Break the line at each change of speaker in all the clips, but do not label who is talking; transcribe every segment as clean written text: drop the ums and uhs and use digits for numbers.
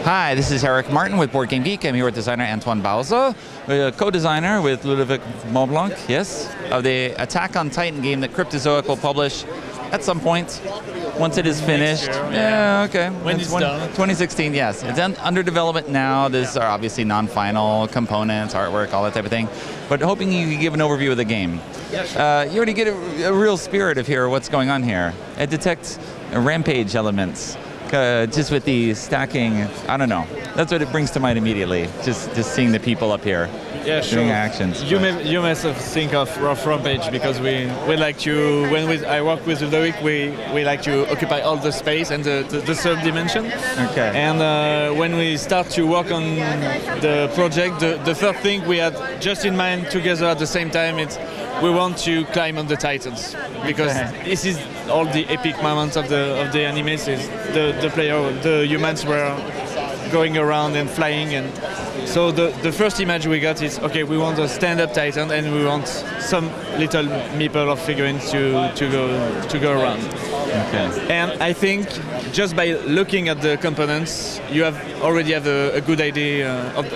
Hi, this is Eric Martin with Board Game Geek. I'm here with designer Antoine Bauza, co-designer with Ludovic Montblanc, yes, of the Attack on Titan game that Cryptozoic will publish at some point, once it is finished. Yeah, okay.
When it's done.
2016, yes. It's under development now. These are obviously non-final components, artwork, all that type of thing. But hoping you could give an overview of the game.
Yeah, sure.
You already get a real spirit of here, what's going on here. It detects rampage elements. Just with the stacking, I don't know. That's what it brings to mind immediately. Just seeing the people up here doing actions.
You may think of Rampage because we like to, I work with Ludovic, we like to occupy all the space and the third dimension.
Okay.
And when we start to work on the project, the first thing we had just in mind together at the same time, we want to climb on the Titans because this is all the epic moments of the anime. Is the humans were going around and flying, and so the first image we got is okay. We want a stand-up Titan, and we want some little meeple of figurines to go around.
Okay.
And I think just by looking at the components, you already have a good idea of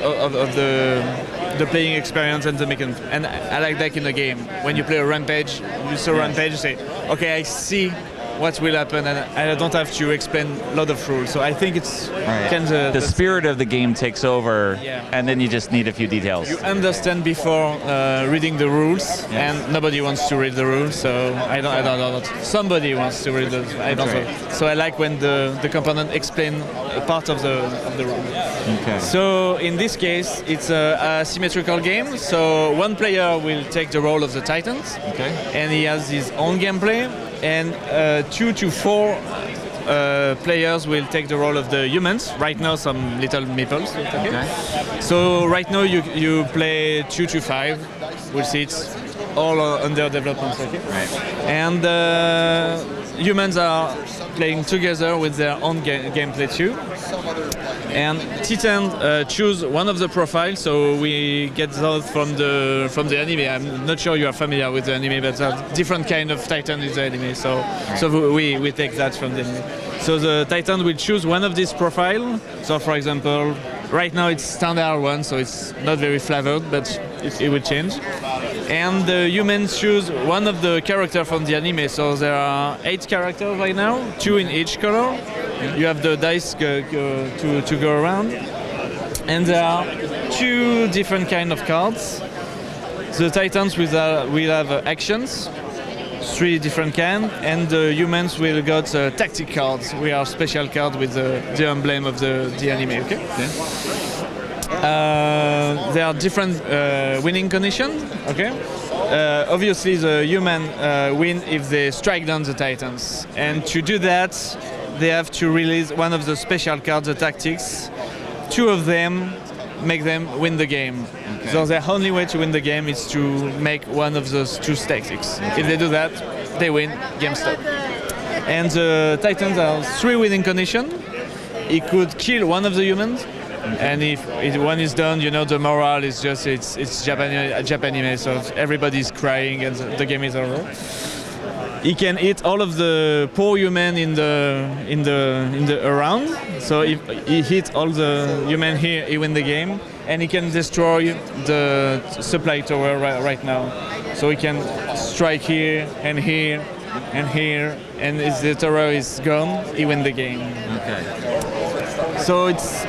the playing experience and the mechanism. And I like that in the game. When you play a Rampage, you saw Rampage, you say, okay, I see what will happen, and I don't have to explain a lot of rules. So I think it's
the spirit of the game takes over, and then you just need a few details.
You understand before reading the rules, and nobody wants to read the rules. So I don't. Somebody wants to read those. I don't. So I like when the component explain a part of the rule.
Okay.
So in this case, it's a symmetrical game. So one player will take the role of the Titans, and he has his own gameplay. And 2 to 4 players will take the role of the humans. Right now, some little meeples. Okay. So right now you play 2 to 5. We'll see, it's all under development. Okay.
Right.
And humans are playing together with their own gameplay too. And Titan choose one of the profiles, so we get those from the anime. I'm not sure you are familiar with the anime, but different kind of Titan is the anime. So we take that from the anime. So the Titan will choose one of these profiles. So for example, right now it's standard one, so it's not very flavored, but it will change. And the humans choose one of the characters from the anime. So there are 8 characters right now, 2 in each color. You have the dice to go around, and there are 2 different kind of cards. The Titans will have actions, 3 different kind, and the humans will got tactic cards. We are special card with the emblem of the anime. Okay. There are different winning conditions. Okay. Obviously, the human win if they strike down the Titans, and to do that, they have to release one of the special cards, the tactics. 2 of them make them win the game. Okay. So the only way to win the game is to make one of those 2 tactics. Okay. If they do that, they win, game stop. And the Titans have 3 winning conditions. He could kill one of the humans, and if one is done, the morale is just it's Japanese, so everybody's crying and the game is over. He can hit all of the poor human in the around. So if he hits all the human here, he wins the game, and he can destroy the supply tower right now. So he can strike here and here and here, and if the tower is gone, he wins the game.
Okay.
So it's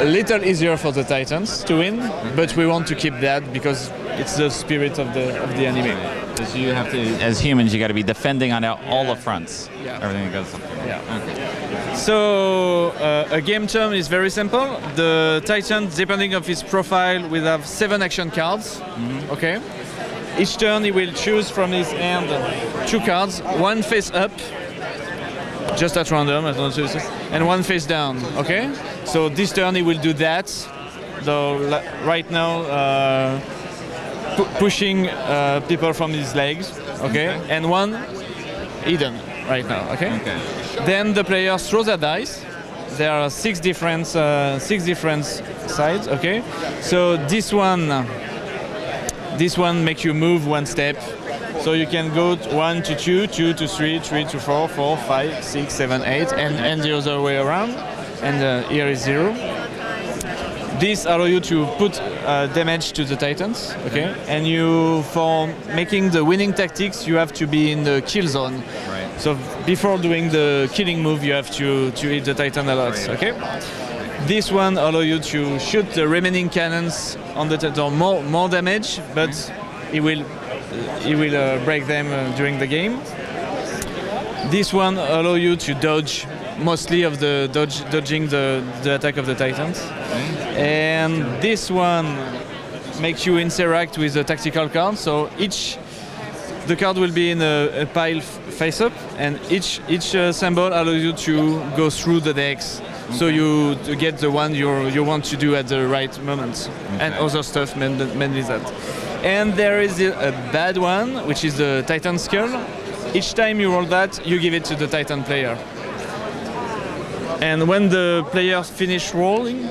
a little easier for the Titans to win, but we want to keep that because it's the spirit of the anime.
Because you have to, as humans, you got to be defending on all the fronts.
Yeah.
Everything that goes up.
Yeah.
Okay.
So a game term is very simple. The Titan, depending on his profile, will have 7 action cards. Mm-hmm. Okay. Each turn he will choose from his hand 2 cards, 1 face up, just at random, and 1 face down. Okay. So this turn he will do that. Though right now. Pushing people from his legs, okay, and 1 hidden right now, okay. Then the players throw their dice. There are 6 different sides, okay. So this one makes you move 1 step. So you can go 1 to 2, 2 to 3, 3 to 4, 4, 5, 6, 7, 8, and the other way around. and here is 0. This allows you to put damage to the Titans, okay? And for making the winning tactics, you have to be in the kill zone.
Right.
So before doing the killing move, you have to hit the Titan a lot, okay? This one allows you to shoot the remaining cannons on the Titan, more damage, but it will break them during the game. This one allows you to dodge mostly of the dodging the attack of the Titans. And this one makes you interact with the tactical card. So the card will be in a pile face up, and each symbol allows you to go through the decks. So you to get the one you want to do at the right moment, and other stuff mainly that. And there is a bad one, which is the Titan Skull. Each time you roll that, you give it to the Titan player. And when the players finish rolling,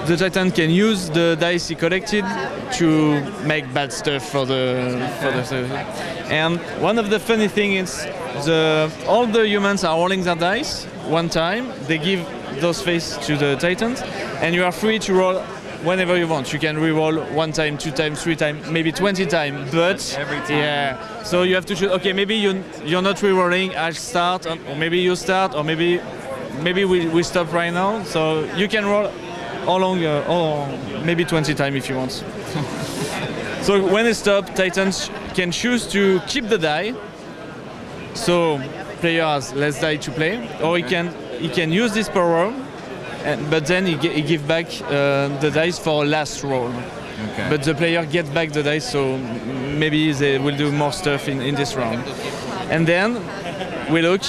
the Titan can use the dice he collected to make bad stuff for the And one of the funny things is all the humans are rolling their dice one time. They give those faces to the Titans, and you are free to roll whenever you want. You can re-roll 1 time, 2 times, 3 times, maybe 20 times. But
every time.
Yeah, so you have to choose. Okay, maybe you're not re-rolling. I'll start, or maybe you start, or maybe we stop right now. So you can roll or maybe 20 times if you want. So when it stops, Titans can choose to keep the die. So player has less die to play, or he can use this power, but then he give back the dice for last roll.
Okay.
But the player gets back the dice, so maybe they will do more stuff in this round. And then we look.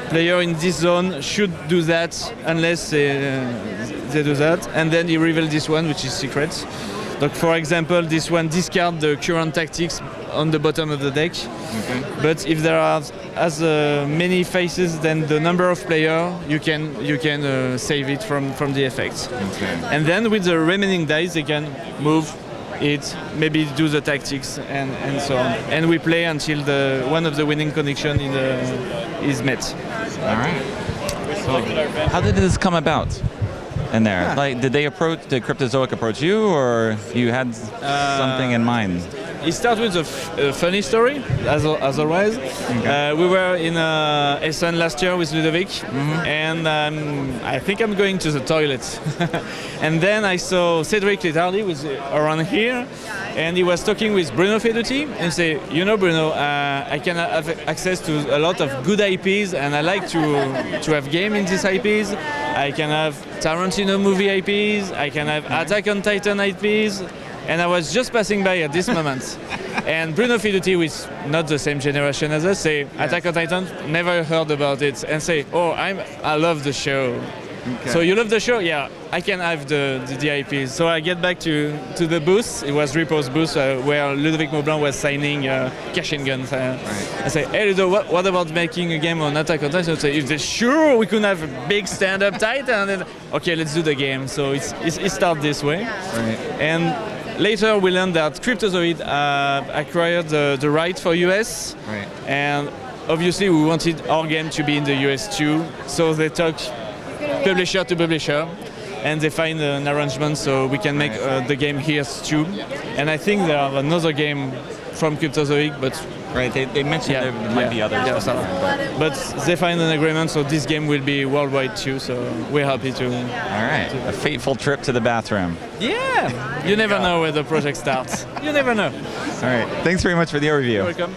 Player in this zone should do that unless they do that, and then he reveals this one, which is secret. Like for example, this one discard the current tactics on the bottom of the deck. Okay. But if there are as many faces than the number of players, you can save it from the effects.
Okay.
And then with the remaining dice, they can move it, maybe do the tactics and so on. And we play until one of the winning connection is met.
All right. So how did this come about in there?
Yeah.
Like, did Cryptozoic approach you, or you had something in mind?
It starts with a funny story, as always.
Okay.
We were in Essen last year with Ludovic, and I think I'm going to the toilet. And then I saw Cedric Letardi was around here, and he was talking with Bruno Feduti, and say, you know, Bruno, I can have access to a lot of good IPs, and I like to have game in these IPs. I can have Tarantino movie IPs, I can have Attack on Titan IPs. And I was just passing by at this moment. And Bruno Feduti, who is not the same generation as us, say, Attack on Titan, never heard about it. And say, oh, I love the show. Okay. So you love the show? Yeah, I can have the IPs. So I get back to the booth. It was Repo's booth where Ludovic Maublanc was signing cash-in guns. Right. I say, hey Ludo, what about making a game on Attack on Titan? I say, is this sure we could have a big stand-up Titan? And, okay, let's do the game. So it started this way. Right. And later we learned that Cryptozoid acquired the right for US. Right. And obviously we wanted our game to be in the US too. So they talked publisher to publisher, and they find an arrangement so we can make the game here too. And I think there are another game from Cryptozoic, but
right, they mentioned there might be others.
Yeah, but they find an agreement, so this game will be worldwide too. So we're happy to.
All right, a fateful trip to the bathroom.
Yeah, you never know where the project starts. You never know.
All right, thanks very much for the overview.
You're welcome.